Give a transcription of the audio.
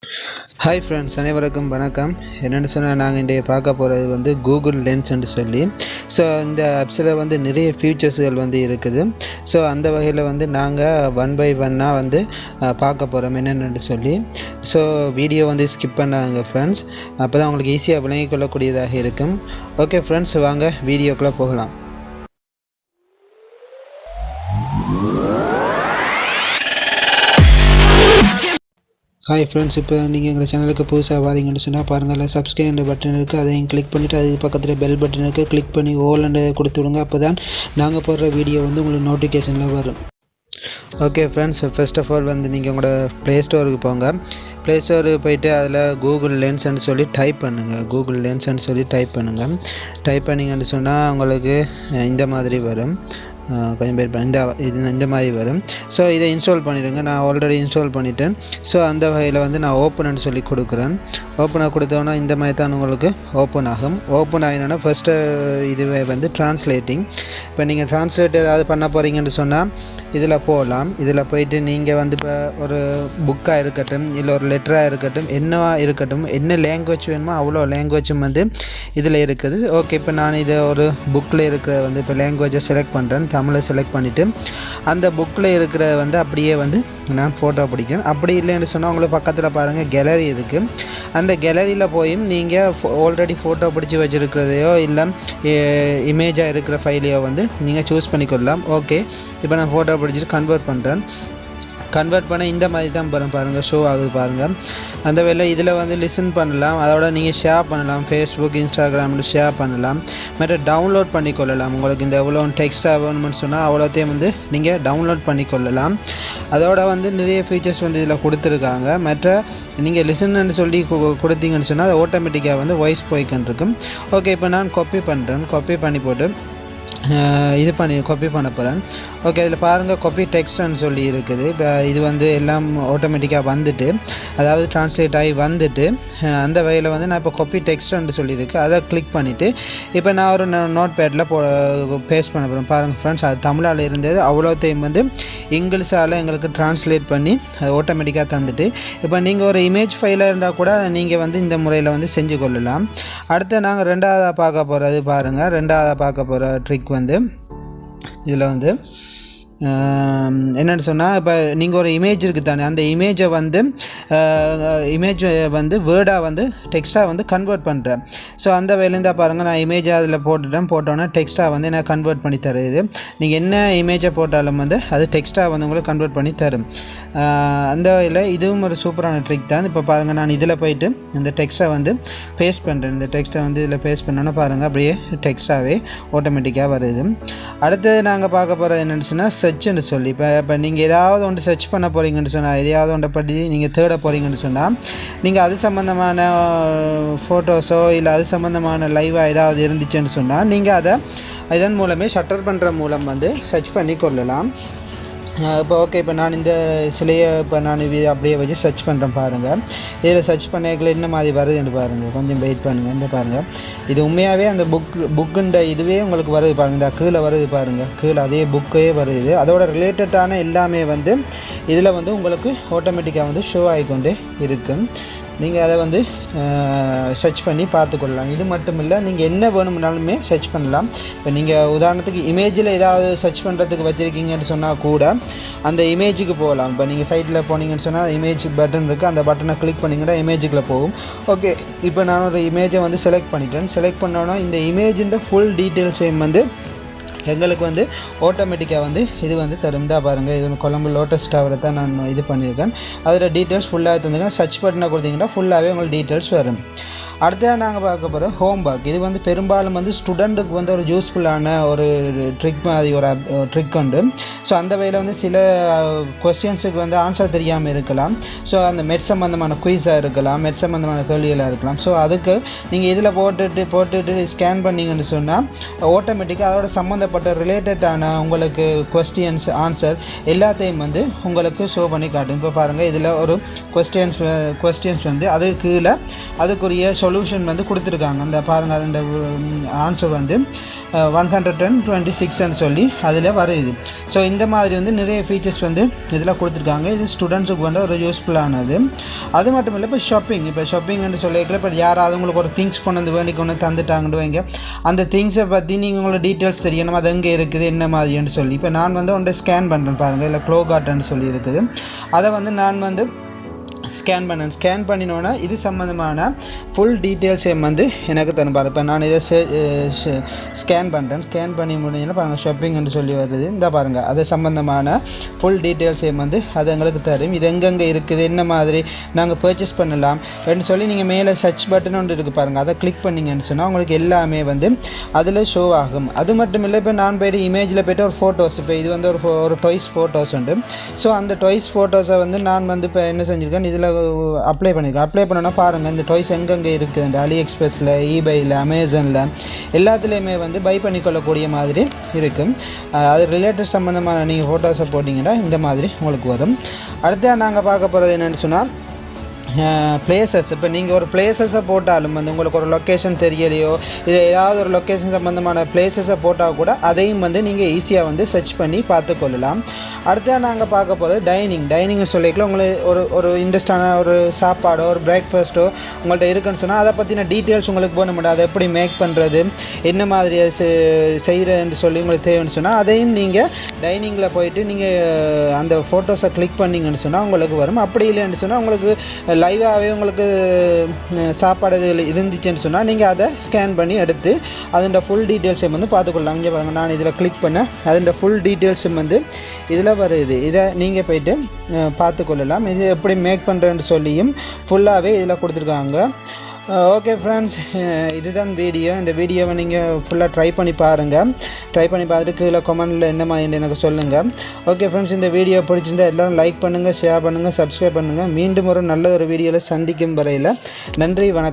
Hi friends, அனைவருக்கும் வணக்கம். என்னென்னு சொன்னால், நாங்கள் இன்றைய பார்க்க போகிறது வந்து கூகுள் லென்ஸ்ன்னு சொல்லி. ஸோ இந்த ஆப்ஸில் வந்து நிறைய ஃபியூச்சர்ஸ்கள் வந்து இருக்குது. ஸோ அந்த வகையில் வந்து நாங்கள் ஒன் பை ஒன்னாக வந்து பார்க்க போகிறோம் என்னென்னு சொல்லி. ஸோ வீடியோ வந்து ஸ்கிப் பண்ணாங்க ஃப்ரெண்ட்ஸ், அப்போ தான் உங்களுக்கு ஈஸியாக விளங்கிக் கொள்ளக்கூடியதாக இருக்கும். ஓகே ஃப்ரெண்ட்ஸ், வாங்க வீடியோக்குள்ளே போகலாம். ஹாய் ஃப்ரெண்ட்ஸ், இப்போ நீங்கள் எங்கள் சேனலுக்கு புதுசாக வாரீங்கன்னு சொன்னால் பாருங்கள், சப்ஸ்கிரைப் பட்டன் இருக்குது, அதையும் கிளிக் பண்ணிவிட்டு அதுக்கு பக்கத்தில் பெல் பட்டன் இருக்குது, கிளிக் பண்ணி ஓல்ண்டு கொடுத்து விடுங்க. அப்போ தான் நாங்கள் போடுற வீடியோ வந்து உங்களுக்கு நோட்டிஃபிகேஷனில் வரும். Okay friends, first of all வந்து நீங்கள் உங்களோட ப்ளே ஸ்டோருக்கு போங்க. ப்ளே ஸ்டோருக்கு போய்ட்டு அதில் கூகுள் லென்ஸ்ன்னு சொல்லி டைப் பண்ணுங்கள். கூகுள் லென்ஸ்ன்னு சொல்லி டைப் பண்ணுங்கள். டைப் பண்ணிங்கன்னு சொன்னால் உங்களுக்கு இந்த மாதிரி வரும். கொஞ்சம் பேர் இந்த மாதிரி வரும். ஸோ இதை இன்ஸ்டால் பண்ணிவிடுங்க. நான் ஆல்ரெடி இன்ஸ்டால் பண்ணிட்டேன். ஸோ அந்த வகையில் வந்து நான் ஓப்பன்னு சொல்லி கொடுக்குறேன். ஓப்பனாக கொடுத்தோன்னா இந்த மாதிரி தான் உங்களுக்கு ஓப்பன் ஆகும். ஓப்பன் ஆகினோன்னா ஃபஸ்ட்டு இதுவே வந்து ட்ரான்ஸ்லேட்டிங். இப்போ நீங்கள் ட்ரான்ஸ்லேட் ஏதாவது பண்ண போகிறீங்கன்னு சொன்னால் இதில் போகலாம். இதில் போயிட்டு நீங்கள் வந்து இப்போ ஒரு புக்காக இருக்கட்டும், இல்லை ஒரு லெட்டராக இருக்கட்டும், என்னவா இருக்கட்டும், என்ன லேங்குவேஜ் வேணுமோ அவ்வளோ லேங்குவேஜும் வந்து இதில் இருக்குது. ஓகே, இப்போ நான் இதை ஒரு புக்கில் இருக்கிற வந்து இப்போ லேங்குவேஜை செலக்ட் பண்ணுறேன். தமிழை செலக்ட் பண்ணிவிட்டு அந்த புக்கில் இருக்கிற வந்து அப்படியே வந்து நான் ஃபோட்டோ பிடிக்கணும். அப்படி இல்லைன்னு சொன்னால் உங்களுக்கு பக்கத்தில் பாருங்கள் கேலரி இருக்குது. அந்த கேலரியில் போயும் நீங்கள் ஆல்ரெடி ஃபோட்டோ பிடிச்சி வச்சுருக்கிறதையோ இல்லை இமேஜாக இருக்கிற ஃபைலையோ வந்து நீங்கள் சூஸ் பண்ணிக்கொள்ளலாம். ஓகே, இப்போ நான் ஃபோட்டோ பிடிச்சிட்டு கன்வெர்ட் பண்ணுறேன். கன்வெர்ட் பண்ண இந்த மாதிரி தான் பாருங்கள், ஷோ ஆகுது பாருங்கள். அந்த வேலை இதில் வந்து லிசன் பண்ணலாம். அதோட நீங்கள் ஷேர் பண்ணலாம். ஃபேஸ்புக், இன்ஸ்டாகிராமில் ஷேர் பண்ணலாம். மற்ற டவுன்லோட் பண்ணிக்கொள்ளலாம். உங்களுக்கு இந்த எவ்வளோ டெக்ஸ்ட்டாக வேணும்னு சொன்னால் அவ்வளோத்தையும் வந்து நீங்கள் டவுன்லோட் பண்ணிக்கொள்ளலாம். அதோட வந்து நிறைய ஃபீச்சர்ஸ் வந்து இதில் கொடுத்துருக்காங்க. மற்ற நீங்கள் லிசன்னு சொல்லி கொடுத்தீங்கன்னு சொன்னால் அது ஆட்டோமேட்டிக்காக வந்து வாய்ஸ் போய்க்கின்றிருக்கும். ஓகே, இப்போ நான் காப்பி பண்ணுறேன். காப்பி பண்ணி போட்டு காப்பி பண்ண போகிறேன். ஓகே, இதில் பாருங்கள் காப்பி டெக்ஸ்ட்னு சொல்லி இருக்குது. இப்போ இது வந்து எல்லாம் ஆட்டோமேட்டிக்காக வந்துட்டு, அதாவது ட்ரான்ஸ்லேட் ஆகி வந்துட்டு, அந்த வகையில் வந்து நான் இப்போ காப்பி டெக்ஸ்ட்னு சொல்லியிருக்கு. அதை கிளிக் பண்ணிவிட்டு இப்போ நான் ஒரு நோட் பேடில் பேஸ்ட் பண்ண போகிறேன். பாருங்கள் ஃப்ரெண்ட்ஸ், அது தமிழால் இருந்தது அவ்வளோத்தையும் வந்து இங்கிலீஷால் எங்களுக்கு ட்ரான்ஸ்லேட் பண்ணி அது ஆட்டோமேட்டிக்காக தந்துட்டு, இப்போ நீங்கள் ஒரு இமேஜ் ஃபைலாக இருந்தால் கூட நீங்கள் வந்து இந்த முறையில் வந்து செஞ்சு கொள்ளலாம். அடுத்து நாங்கள் ரெண்டாவதாக பார்க்க போகிறது பாருங்கள். ரெண்டாவதாக பார்க்க போகிற ட்ரிக் வந்து இதில் வந்து என்னென்னு சொன்னால், இப்போ நீங்கள் ஒரு இமேஜ் இருக்குது தானே, அந்த இமேஜை வந்து வேர்டாக வந்து டெக்ஸ்ட்டாக வந்து கன்வெர்ட் பண்ணுறேன். ஸோ அந்த வேலையிருந்தால் பாருங்கள், நான் இமேஜை அதில் போட்டோன்னா டெக்ஸ்ட்டாக வந்து என்ன கன்வெர்ட் பண்ணி தருது. நீங்கள் என்ன இமேஜை போட்டாலும் வந்து அது டெக்ஸ்ட்டாக வந்து உங்களுக்கு கன்வெர்ட் பண்ணி தரும். அந்த வகையில் இதுவும் ஒரு சூப்பரான ட்ரிக் தான். இப்போ பாருங்கள், நான் இதில் போயிட்டு இந்த டெக்ஸ்ட்டை வந்து பேஸ்ட் பண்ணுறேன். இந்த டெக்ஸ்ட்டை வந்து இதில் பேஸ்ட் பண்ணோன்னா பாருங்கள் அப்படியே டெக்ஸ்ட்டாகவே ஆட்டோமேட்டிக்காக வருது. அடுத்து நாங்கள் பார்க்க போகிறது என்னென்னு சொன்னால் சர்ச்சுன்னு சொல்லி. இப்போ நீங்கள் ஏதாவது ஒன்று சர்ச் பண்ண போகிறீங்கன்னு சொன்னால், எதையாவது ஒன்றை பற்றி நீங்கள் தேட போகிறீங்கன்னு சொன்னால், நீங்கள் அது சம்மந்தமான ஃபோட்டோஸோ இல்லை அது சம்மந்தமான லைவாக ஏதாவது இருந்துச்சுன்னு சொன்னால் நீங்கள் அதை இதன் மூலமே ஷட்டர் பண்ணுற மூலம் வந்து சர்ச் பண்ணி கொள்ளலாம். இப்போ ஓகே, இப்போ நான் இந்த சிலையை இப்போ நான் அப்படியே வச்சு சர்ச் பண்ணுறேன் பாருங்கள். இதில் சர்ச் பண்ணல என்ன மாதிரி வருதுன்னு பாருங்கள். கொஞ்சம் வெயிட் பண்ணுங்கள். இந்த பாருங்கள், இது உண்மையாகவே அந்த புக்குன்ற இதுவே உங்களுக்கு வருது பாருங்கள். இந்த கீழே வருது பாருங்கள், கீழே அதே புக்கே வருது. அதோட ரிலேட்டடான எல்லாமே வந்து இதில் வந்து உங்களுக்கு ஆட்டோமேட்டிக்காக வந்து ஷோ ஆகிக்கொண்டே இருக்கும். நீங்கள் அதை வந்து சர்ச் பண்ணி பார்த்துக்கொள்ளலாம். இது மட்டும் இல்லை, நீங்கள் என்ன வேணும்னாலுமே சர்ச் பண்ணலாம். இப்போ நீங்கள் உதாரணத்துக்கு இமேஜில் ஏதாவது சர்ச் பண்ணுறதுக்கு வச்சுருக்கீங்கன்னு சொன்னால் கூட அந்த இமேஜுக்கு போகலாம். இப்போ நீங்கள் சைட்டில் போனீங்கன்னு சொன்னால் இமேஜ் பட்டன் இருக்குது, அந்த பட்டனை கிளிக் பண்ணிங்கன்னா இமேஜுக்குள்ளே போகும். ஓகே, இப்போ நான் ஒரு இமேஜை வந்து செலக்ட் பண்ணிட்டேன். செலக்ட் பண்ணோன்னா இந்த இமேஜின் ஃபுல் டீட்டெயில்ஸையும் வந்து எங்களுக்கு வந்து ஆட்டோமேட்டிக்காக வந்து இது வந்து தரும். தான் பாருங்கள், இது வந்து கொழம்பு லோட்டஸ் டவரை தான் நான் இது பண்ணியிருக்கேன். அதில் டீட்டெயில்ஸ் ஃபுல்லாக தந்துங்க. சர்ச் பட்டனை கொடுத்தீங்கன்னா ஃபுல்லாகவே உங்களுக்கு டீட்டெயில்ஸ் வரும். அடுத்ததாக நாங்கள் பார்க்க போகிற ஹோம்ஒர்க். இது வந்து பெரும்பாலும் வந்து ஸ்டூடெண்ட்டுக்கு வந்து ஒரு யூஸ்ஃபுல்லான ஒரு ட்ரிக் மாதிரி ஒரு ட்ரிக் உண்டு. ஸோ அந்த வகையில் வந்து சில கொஸ்டின்ஸுக்கு வந்து ஆன்சர் தெரியாமல் இருக்கலாம். ஸோ அந்த மெட் சம்மந்தமான குயிஸாக இருக்கலாம், மெட் சம்மந்தமான கேள்விகளாக இருக்கலாம். ஸோ அதுக்கு நீங்கள் இதில் போட்டுட்டு ஸ்கேன் பண்ணிங்கன்னு சொன்னால் ஆட்டோமேட்டிக்காக அதோட சம்மந்தப்பட்ட ரிலேட்டடான உங்களுக்கு கொஸ்டின்ஸ் ஆன்சர் எல்லாத்தையும் வந்து உங்களுக்கு ஷோ பண்ணி காட்டும். இப்போ பாருங்கள், இதில் ஒரு கொஸ்டின்ஸ் வந்து அதுக்கு கீழே அதுக்குரிய சொல்யூஷன் வந்து கொடுத்துருக்காங்க. அந்த பாருங்கள் அந்த ஆன்சர் வந்து 126ன்னு சொல்லி அதில் வருது. ஸோ இந்த மாதிரி வந்து நிறைய ஃபீச்சர்ஸ் வந்து இதில் கொடுத்துருக்காங்க. இது ஸ்டூடெண்ட்ஸுக்கு வந்து ஒரு யூஸ்ஃபுல்லானது. அது மட்டும் இல்லை, இப்போ ஷாப்பிங்னு சொல்லியிருக்கல, இப்போ யாராவது உங்களுக்கு ஒரு திங்ஸ் கொண்டு வந்து வேண்டி கொண்டு தந்துட்டாங்கன்னு வைங்க, அந்த திங்ஸை பற்றி நீங்கள் உங்களோட டீட்டெயில்ஸ் தெரியணும், அது எங்கே இருக்குது என்ன மாதிரின்னு சொல்லி. இப்போ நான் வந்து ஒன்றை ஸ்கேன் பண்ணுறேன் பாருங்கள், இல்லை க்ளோகார்ட்னு சொல்லி இருக்குது. அதை வந்து நான் வந்து ஸ்கேன் பண்ணினோன்னா இது சம்மந்தமான ஃபுல் டீட்டெயில்ஸையும் வந்து எனக்கு தருப்பார். இப்போ நான் இதை ஸ்கேன் பண்ணி முடிஞ்சோன்னா பாருங்கள் ஷாப்பிங்னு சொல்லி வருது. இந்த பாருங்கள் அது சம்மந்தமான ஃபுல் டீட்டெயில்ஸையும் வந்து அது எங்களுக்கு தரும். இது எங்கெங்கே இருக்குது, என்ன மாதிரி நாங்கள் பர்ச்சேஸ் பண்ணலாம் அப்படின்னு சொல்லி நீங்கள் மேலே சர்ச் பட்டன் ஒன்று இருக்குது பாருங்கள், அதை கிளிக் பண்ணிங்கன்னு சொன்னால் உங்களுக்கு எல்லாமே வந்து அதில் ஷோ ஆகும். அது மட்டும் இல்லை, இப்போ நான் போய்ட்டு இமேஜில் போய்ட்டு ஒரு ஃபோட்டோஸ், இப்போ இது வந்து ஒரு டாய்ஸ் ஃபோட்டோஸ் உண்டு. ஸோ அந்த டாய்ஸ் ஃபோட்டோஸை வந்து நான் வந்து இப்போ என்ன செஞ்சுருக்கேன், இதில் அப்ளை பண்ணோன்னா பாருங்கள் இந்த டாய்ஸ் எங்கெங்கே இருக்குது, இந்த அலி எக்ஸ்பிரஸில், ஈபேயில், அமேசானில் எல்லாத்துலேயுமே வந்து பை பண்ணிக்கொள்ளக்கூடிய மாதிரி இருக்கும். அது ரிலேட்டட் சம்மந்தமான நீங்கள் ஃபோட்டோஸை போட்டிங்கன்னா இந்த மாதிரி உங்களுக்கு வரும். அடுத்த நாங்கள் பார்க்க போகிறது என்னென்னு சொன்னால் பிளேசஸ். இப்போ நீங்கள் ஒரு பிளேசஸை போட்டாலும் வந்து உங்களுக்கு ஒரு லொக்கேஷன் தெரியலையோ, இது ஏதாவது ஒரு லொக்கேஷன் சம்மந்தமான பிளேசஸை போட்டால் கூட அதையும் வந்து நீங்கள் ஈஸியாக வந்து சர்ச் பண்ணி பார்த்துக்கொள்ளலாம். அடுத்த நாங்கள் பார்க்க போகிறது டைனிங்னு சொல்லிக்கலாம். உங்களுக்கு ஒரு இன்ட்ரெஸ்டான ஒரு சாப்பாடோ ஒரு பிரேக்ஃபாஸ்ட்டோ உங்கள்கிட்ட இருக்குன்னு சொன்னால் அதை பற்றின டீட்டெயில்ஸ் உங்களுக்கு போக முடியாது, அதை எப்படி மேக் பண்ணுறது, என்ன மாதிரி செய்கிறதுன்னு சொல்லி உங்களுக்கு தேவைன்னு சொன்னால் அதையும் நீங்கள் டைனிங்கில் போயிட்டு நீங்கள் அந்த ஃபோட்டோஸை கிளிக் பண்ணிங்கன்னு சொன்னால் உங்களுக்கு வரும். அப்படி இல்லைன்னு சொன்னால் உங்களுக்கு லைவாகவே உங்களுக்கு சாப்பாடு இருந்துச்சுன்னு சொன்னால் நீங்கள் அதை ஸ்கேன் பண்ணி எடுத்து அதோட ஃபுல் டீட்டெயில்ஸை வந்து பார்த்துக்கொள்ளலாம். இங்கே பாருங்கள், நான் இதில் கிளிக் பண்ணேன், அதோட ஃபுல் டீட்டெயில்ஸும் வந்து இதில் வருது. இதை நீங்கள் போய்ட்டு பார்த்துக்கொள்ளலாம். இது எப்படி மேக் பண்ணுறேன்னு சொல்லியும் ஃபுல்லாகவே இதில் கொடுத்துருக்காங்க. ஓகே ஃப்ரெண்ட்ஸ், இதுதான் வீடியோ. இந்த வீடியோவை நீங்கள் ஃபுல்லாக ட்ரை பண்ணி பார்த்துட்டு கீழே கமெண்டில் என்ன மாதிரி எனக்கு சொல்லுங்கள். ஓகே ஃப்ரெண்ட்ஸ், இந்த வீடியோ பிடிச்சிருந்தால் எல்லோரும் லைக் பண்ணுங்கள், ஷேர் பண்ணுங்கள், சப்ஸ்கிரைப் பண்ணுங்கள். மீண்டும் ஒரு நல்ல ஒரு வீடியோவில் சந்திக்கும் வரையில் நன்றி, வணக்கம்.